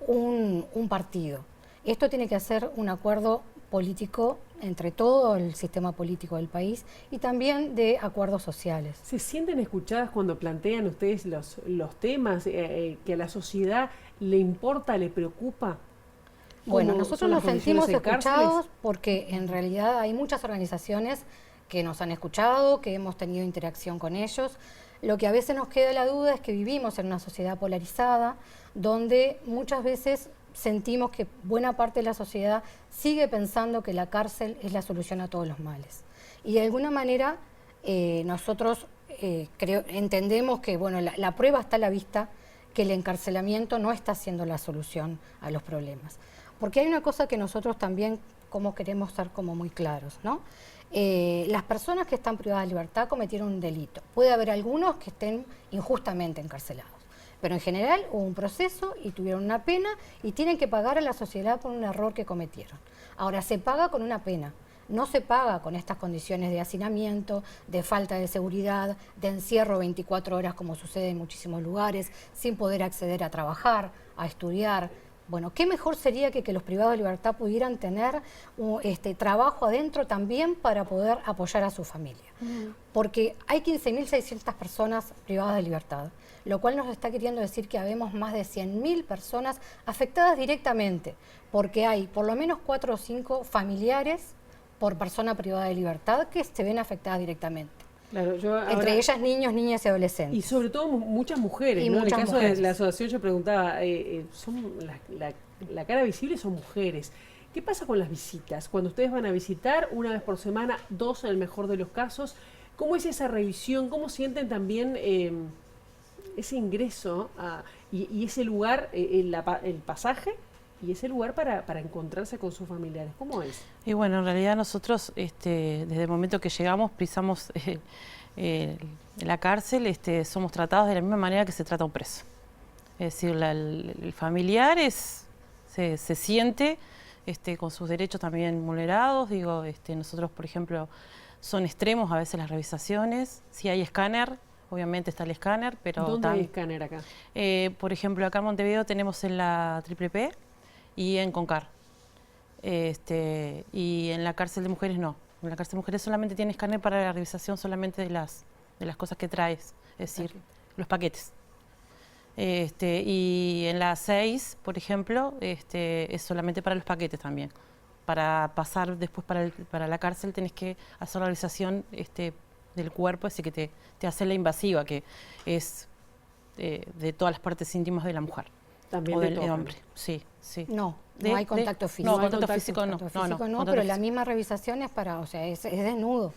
un partido. Esto tiene que ser un acuerdo político entre todo el sistema político del país y también de acuerdos sociales. ¿Se sienten escuchadas cuando plantean ustedes los temas que a la sociedad le importa, le preocupa? Bueno, nosotros nos sentimos escuchados porque en realidad hay muchas organizaciones que nos han escuchado, que hemos tenido interacción con ellos. Lo que a veces nos queda la duda es que vivimos en una sociedad polarizada, donde muchas veces sentimos que buena parte de la sociedad sigue pensando que la cárcel es la solución a todos los males. Y de alguna manera nosotros entendemos que bueno, la prueba está a la vista, que el encarcelamiento no está siendo la solución a los problemas. Porque hay una cosa que nosotros también como queremos ser como muy claros, ¿no? Las personas que están privadas de libertad cometieron un delito. Puede haber algunos que estén injustamente encarcelados, pero en general hubo un proceso y tuvieron una pena y tienen que pagar a la sociedad por un error que cometieron. Ahora, se paga con una pena, no se paga con estas condiciones de hacinamiento, de falta de seguridad, de encierro 24 horas como sucede en muchísimos lugares, sin poder acceder a trabajar, a estudiar. Bueno, ¿qué mejor sería que los privados de libertad pudieran tener trabajo adentro también para poder apoyar a su familia? Porque hay 15.600 personas privadas de libertad, lo cual nos está queriendo decir que habemos más de 100.000 personas afectadas directamente, porque hay por lo menos 4 o 5 familiares por persona privada de libertad que se ven afectadas directamente. Claro, entre ellas niños, niñas y adolescentes. Y sobre todo muchas mujeres, ¿no? En el caso de la asociación yo preguntaba, la cara visible son mujeres. ¿Qué pasa con las visitas? Cuando ustedes van a visitar, una vez por semana, 2 en el mejor de los casos, ¿cómo es esa revisión? ¿Cómo sienten también ese ingreso y ese lugar, el pasaje? Y ese lugar para encontrarse con sus familiares, ¿cómo es? Y bueno, en realidad nosotros, desde el momento que llegamos, pisamos la cárcel, somos tratados de la misma manera que se trata un preso. Es decir, el familiar se siente con sus derechos también vulnerados. Digo, nosotros, por ejemplo, son extremos a veces las revisaciones. Si hay escáner, obviamente está el escáner, pero... ¿Dónde hay escáner acá? Por ejemplo, acá en Montevideo tenemos en la Triple y en COMCAR. Y en la cárcel de mujeres no. En la cárcel de mujeres solamente tiene escáner para la revisación solamente de las cosas que traes, es decir, los paquetes. Y en la 6, por ejemplo, es solamente para los paquetes también. Para pasar después para la cárcel tenés que hacer la revisación del cuerpo, así que te hace la invasiva, que es de todas las partes íntimas de la mujer. También o del hombre. Sí, sí. No, No hay contacto físico. No, contacto físico no. Pero la misma revisación es para, o sea, es desnudo.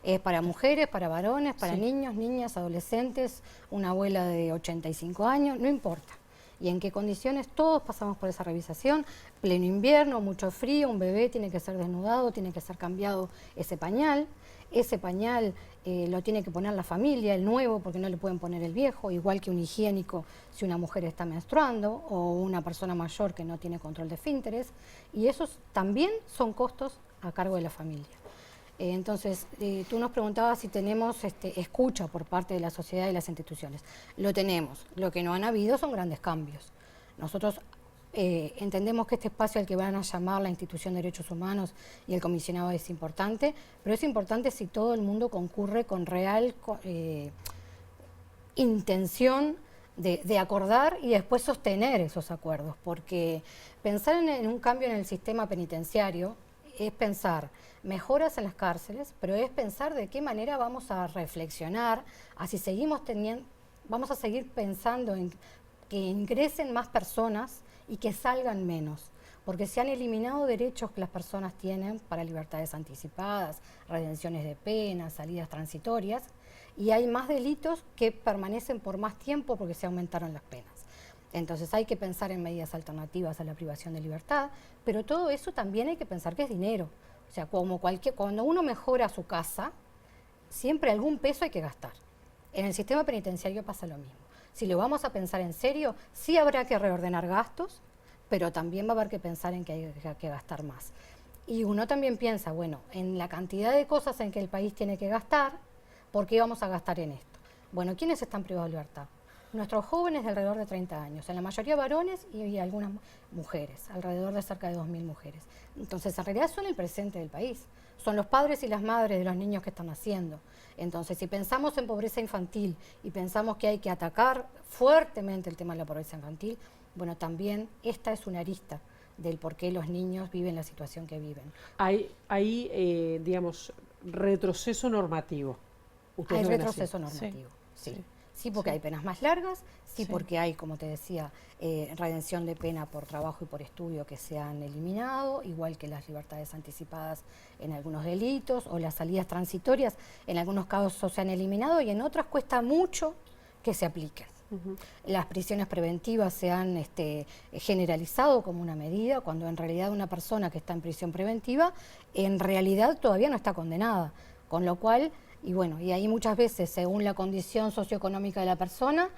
Es para mujeres, para varones, para niños, niñas, adolescentes, una abuela de 85 años, no importa. Y en qué condiciones, todos pasamos por esa revisación. Pleno invierno, mucho frío, un bebé tiene que ser desnudado, tiene que ser cambiado ese pañal. Ese pañal lo tiene que poner la familia, el nuevo, porque no le pueden poner el viejo, igual que un higiénico si una mujer está menstruando o una persona mayor que no tiene control de esfínteres. Y esos también son costos a cargo de la familia. Entonces, tú nos preguntabas si tenemos escucha por parte de la sociedad y las instituciones. Lo tenemos. Lo que no han habido son grandes cambios. Nosotros entendemos que este espacio al que van a llamar la Institución de Derechos Humanos y el comisionado es importante, pero es importante si todo el mundo concurre con real intención de acordar y después sostener esos acuerdos, porque pensar en un cambio en el sistema penitenciario es pensar mejoras en las cárceles, pero es pensar de qué manera vamos a reflexionar, así seguimos teniendo, vamos a seguir pensando en que ingresen más personas y que salgan menos, porque se han eliminado derechos que las personas tienen para libertades anticipadas, redenciones de penas, salidas transitorias, y hay más delitos que permanecen por más tiempo porque se aumentaron las penas. Entonces hay que pensar en medidas alternativas a la privación de libertad, pero todo eso también hay que pensar que es dinero. O sea, cuando uno mejora su casa, siempre algún peso hay que gastar. En el sistema penitenciario pasa lo mismo. Si lo vamos a pensar en serio, sí habrá que reordenar gastos, pero también va a haber que pensar en que hay que gastar más. Y uno también piensa, bueno, en la cantidad de cosas en que el país tiene que gastar, ¿por qué vamos a gastar en esto? Bueno, ¿quiénes están privados de libertad? Nuestros jóvenes de alrededor de 30 años, en la mayoría varones y algunas mujeres, alrededor de cerca de 2.000 mujeres. Entonces, en realidad son el presente del país, son los padres y las madres de los niños que están naciendo. Entonces, si pensamos en pobreza infantil y pensamos que hay que atacar fuertemente el tema de la pobreza infantil, bueno, también esta es una arista del por qué los niños viven la situación que viven. Hay digamos, retroceso normativo. Hay retroceso normativo, sí. Sí, porque hay penas más largas, sí, porque hay, como te decía, redención de pena por trabajo y por estudio que se han eliminado, igual que las libertades anticipadas en algunos delitos, o las salidas transitorias, en algunos casos se han eliminado y en otras cuesta mucho que se apliquen. Las prisiones preventivas se han generalizado como una medida, cuando en realidad una persona que está en prisión preventiva, en realidad todavía no está condenada, con lo cual... Y bueno, y ahí muchas veces, según la condición socioeconómica de la persona,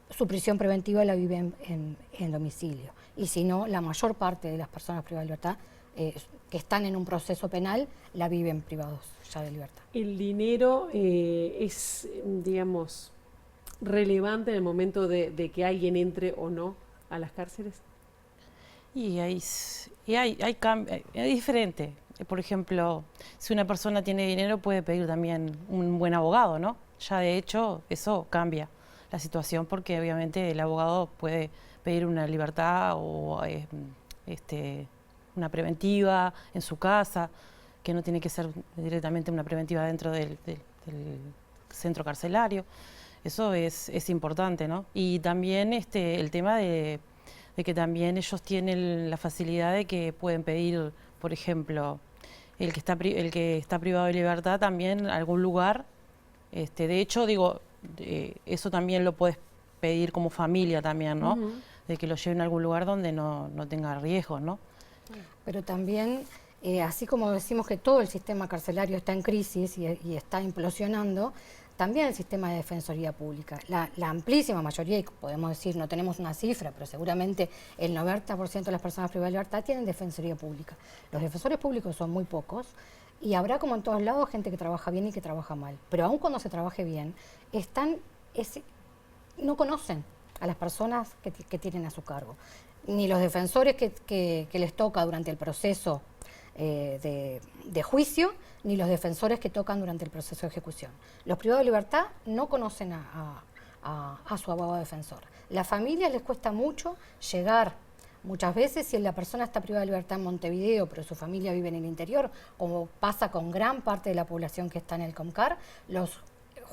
su prisión preventiva la vive en domicilio. Y si no, la mayor parte de las personas privadas de libertad que están en un proceso penal, la viven privados ya de libertad. ¿El dinero es, digamos, relevante en el momento de que alguien entre o no a las cárceles? Y es diferente. Por ejemplo, si una persona tiene dinero puede pedir también un buen abogado, ¿no? Ya de hecho eso cambia la situación porque obviamente el abogado puede pedir una libertad o una preventiva en su casa, que no tiene que ser directamente una preventiva dentro del centro carcelario. Eso es importante, ¿no? Y también el tema de que también ellos tienen la facilidad de que pueden pedir, por ejemplo, el que está privado de libertad también en algún lugar. De hecho, digo, eso también lo puedes pedir como familia también, ¿no? De que lo lleven a algún lugar donde no tenga riesgos, ¿no? Pero también, así como decimos que todo el sistema carcelario está en crisis y está implosionando, también el sistema de defensoría pública. La amplísima mayoría, y podemos decir, no tenemos una cifra, pero seguramente el 90% de las personas privadas de libertad tienen defensoría pública. Los defensores públicos son muy pocos y habrá, como en todos lados, gente que trabaja bien y que trabaja mal. Pero aun cuando se trabaje bien, no conocen a las personas que tienen a su cargo. Ni los defensores que les toca durante el proceso de juicio, ni los defensores que tocan durante el proceso de ejecución. Los privados de libertad no conocen a su abogado defensor. Las familias les cuesta mucho llegar. Muchas veces, si la persona está privada de libertad en Montevideo, pero su familia vive en el interior, como pasa con gran parte de la población que está en el COMCAR, los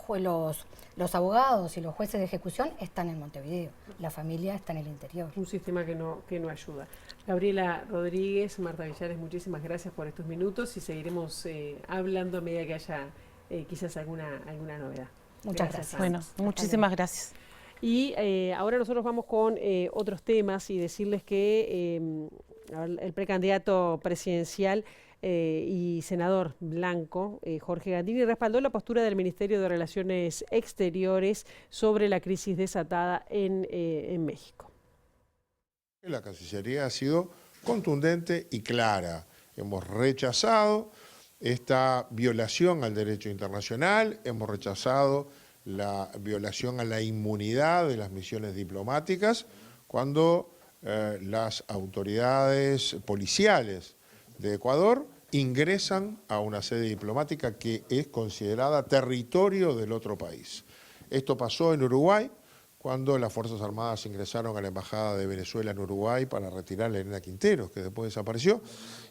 los abogados y los jueces de ejecución están en Montevideo, la familia está en el interior. Un sistema que no ayuda. Gabriela Rodríguez, Marta Villares, muchísimas gracias por estos minutos y seguiremos hablando a medida que haya quizás alguna novedad. Muchas gracias. Bueno, muchísimas gracias. Y ahora nosotros vamos con otros temas y decirles que el precandidato presidencial y senador blanco, Jorge Gandini, respaldó la postura del Ministerio de Relaciones Exteriores sobre la crisis desatada en México. La Cancillería ha sido contundente y clara. Hemos rechazado esta violación al derecho internacional, hemos rechazado la violación a la inmunidad de las misiones diplomáticas cuando las autoridades policiales de Ecuador ingresan a una sede diplomática que es considerada territorio del otro país. Esto pasó en Uruguay, cuando las Fuerzas Armadas ingresaron a la Embajada de Venezuela en Uruguay para retirar a Elena Quinteros, que después desapareció,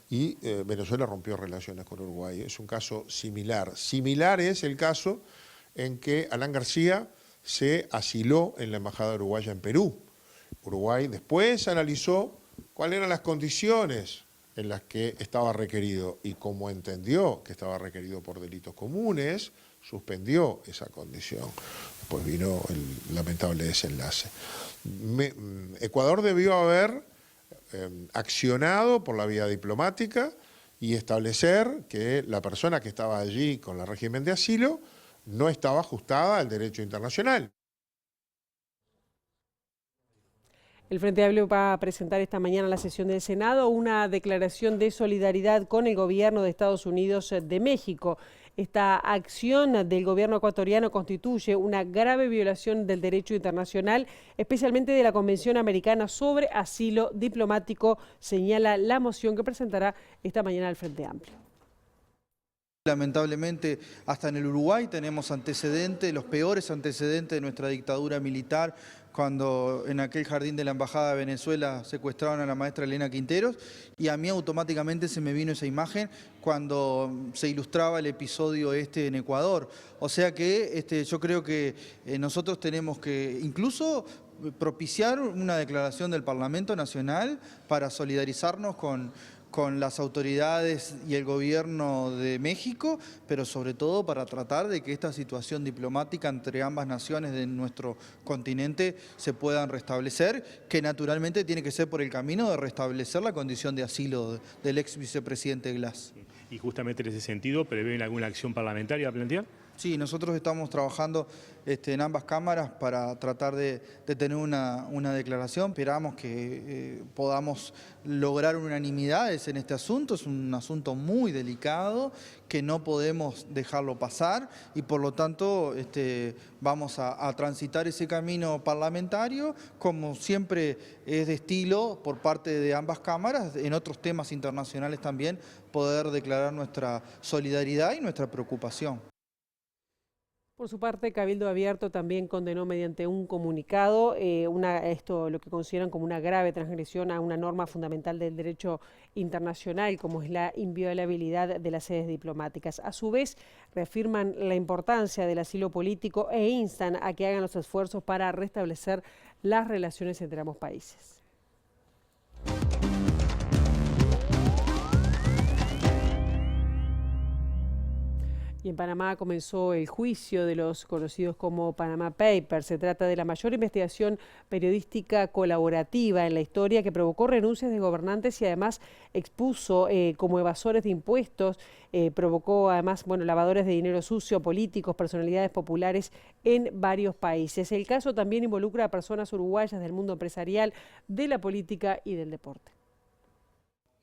y Venezuela rompió relaciones con Uruguay. Es un caso similar. Similar es el caso en que Alan García se asiló en la Embajada Uruguaya en Perú. Uruguay después analizó cuáles eran las condiciones en las que estaba requerido y como entendió que estaba requerido por delitos comunes, suspendió esa condición. Después vino el lamentable desenlace. Ecuador debió haber accionado por la vía diplomática y establecer que la persona que estaba allí con el régimen de asilo no estaba ajustada al derecho internacional. El Frente Amplio va a presentar esta mañana en la sesión del Senado una declaración de solidaridad con el gobierno de Estados Unidos de México. Esta acción del gobierno ecuatoriano constituye una grave violación del derecho internacional, especialmente de la Convención Americana sobre Asilo Diplomático, señala la moción que presentará esta mañana el Frente Amplio. Lamentablemente, hasta en el Uruguay tenemos antecedentes, los peores antecedentes de nuestra dictadura militar, cuando en aquel jardín de la Embajada de Venezuela secuestraron a la maestra Elena Quinteros, y a mí automáticamente se me vino esa imagen cuando se ilustraba el episodio en Ecuador. O sea que yo creo que nosotros tenemos que incluso propiciar una declaración del Parlamento Nacional para solidarizarnos con las autoridades y el gobierno de México, pero sobre todo para tratar de que esta situación diplomática entre ambas naciones de nuestro continente se puedan restablecer, que naturalmente tiene que ser por el camino de restablecer la condición de asilo del ex vicepresidente Glass. Y justamente en ese sentido, ¿prevén alguna acción parlamentaria a plantear? Sí, nosotros estamos trabajando en ambas cámaras para tratar de tener una declaración. Esperamos que podamos lograr unanimidades en este asunto. Es un asunto muy delicado que no podemos dejarlo pasar y por lo tanto vamos a transitar ese camino parlamentario como siempre es de estilo por parte de ambas cámaras, en otros temas internacionales también poder declarar nuestra solidaridad y nuestra preocupación. Por su parte, Cabildo Abierto también condenó mediante un comunicado esto lo que consideran como una grave transgresión a una norma fundamental del derecho internacional, como es la inviolabilidad de las sedes diplomáticas. A su vez, reafirman la importancia del asilo político e instan a que hagan los esfuerzos para restablecer las relaciones entre ambos países. Y en Panamá comenzó el juicio de los conocidos como Panama Papers. Se trata de la mayor investigación periodística colaborativa en la historia que provocó renuncias de gobernantes y además expuso como evasores de impuestos, provocó además lavadores de dinero sucio, políticos, personalidades populares en varios países. El caso también involucra a personas uruguayas del mundo empresarial, de la política y del deporte.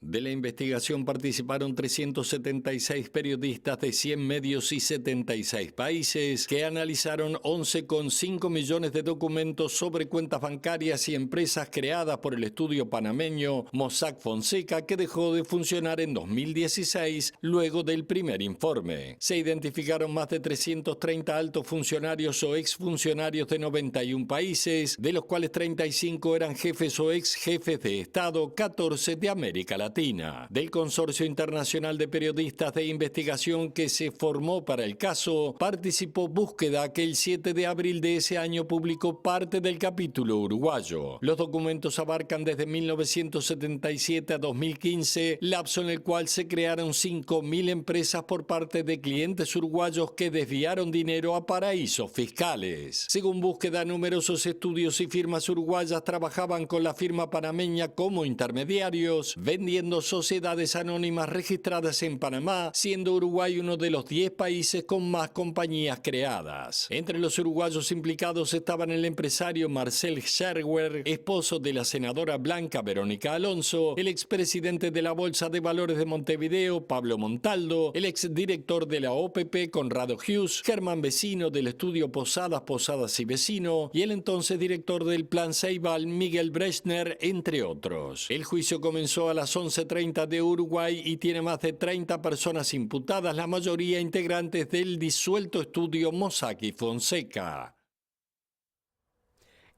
De la investigación participaron 376 periodistas de 100 medios y 76 países que analizaron 11,5 millones de documentos sobre cuentas bancarias y empresas creadas por el estudio panameño Mossack Fonseca, que dejó de funcionar en 2016 luego del primer informe. Se identificaron más de 330 altos funcionarios o exfuncionarios de 91 países, de los cuales 35 eran jefes o ex jefes de Estado, 14 de América Latina. Argentina. Del Consorcio Internacional de Periodistas de Investigación que se formó para el caso, participó Búsqueda, que el 7 de abril de ese año publicó parte del capítulo uruguayo. Los documentos abarcan desde 1977 a 2015, lapso en el cual se crearon 5.000 empresas por parte de clientes uruguayos que desviaron dinero a paraísos fiscales. Según Búsqueda, numerosos estudios y firmas uruguayas trabajaban con la firma panameña como intermediarios, vendiendo sociedades anónimas registradas en Panamá, siendo Uruguay uno de los 10 países con más compañías creadas. Entre los uruguayos implicados estaban el empresario Marcel Scherwer, esposo de la senadora Blanca Verónica Alonso, el expresidente de la Bolsa de Valores de Montevideo, Pablo Montaldo, el exdirector de la OPP, Conrado Hughes, Germán Vecino del estudio Posadas y Vecino, y el entonces director del Plan Ceibal, Miguel Brechner, entre otros. El juicio comenzó a las 11:30 de Uruguay y tiene más de 30 personas imputadas, la mayoría integrantes del disuelto estudio Mossack y Fonseca.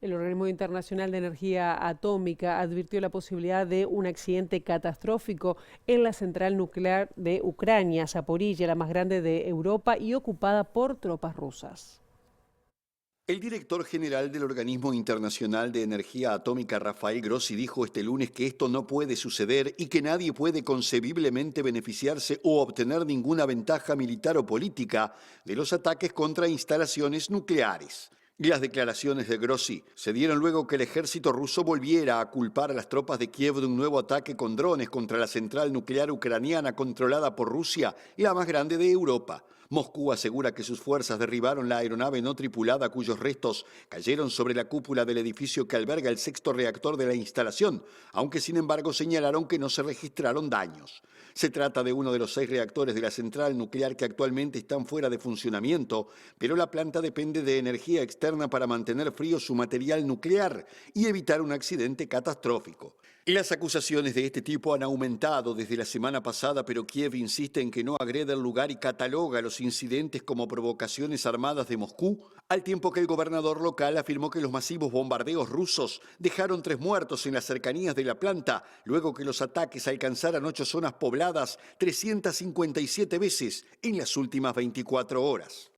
El Organismo Internacional de Energía Atómica advirtió la posibilidad de un accidente catastrófico en la central nuclear de Ucrania, Zaporilla, la más grande de Europa y ocupada por tropas rusas. El director general del Organismo Internacional de Energía Atómica, Rafael Grossi, dijo este lunes que esto no puede suceder y que nadie puede concebiblemente beneficiarse o obtener ninguna ventaja militar o política de los ataques contra instalaciones nucleares. Las declaraciones de Grossi se dieron luego que el ejército ruso volviera a culpar a las tropas de Kiev de un nuevo ataque con drones contra la central nuclear ucraniana controlada por Rusia, la más grande de Europa. Moscú asegura que sus fuerzas derribaron la aeronave no tripulada cuyos restos cayeron sobre la cúpula del edificio que alberga el 6º reactor de la instalación, aunque sin embargo señalaron que no se registraron daños. Se trata de uno de los 6 reactores de la central nuclear que actualmente están fuera de funcionamiento, pero la planta depende de energía externa para mantener frío su material nuclear y evitar un accidente catastrófico. Las acusaciones de este tipo han aumentado desde la semana pasada, pero Kiev insiste en que no agrede el lugar y cataloga los incidentes como provocaciones armadas de Moscú, al tiempo que el gobernador local afirmó que los masivos bombardeos rusos dejaron 3 muertos en las cercanías de la planta, luego que los ataques alcanzaran 8 zonas pobladas 357 veces en las últimas 24 horas.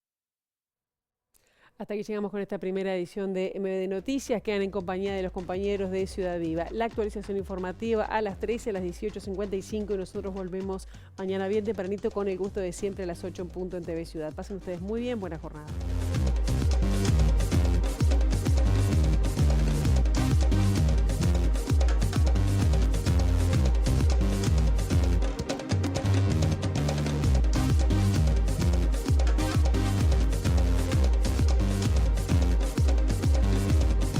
Hasta aquí llegamos con esta primera edición de MBD Noticias. Quedan en compañía de los compañeros de Ciudad Viva. La actualización informativa a las 13, a las 18:55 y nosotros volvemos mañana bien tempranito con el gusto de siempre a las 8 en punto en TV Ciudad. Pasen ustedes muy bien, buena jornada.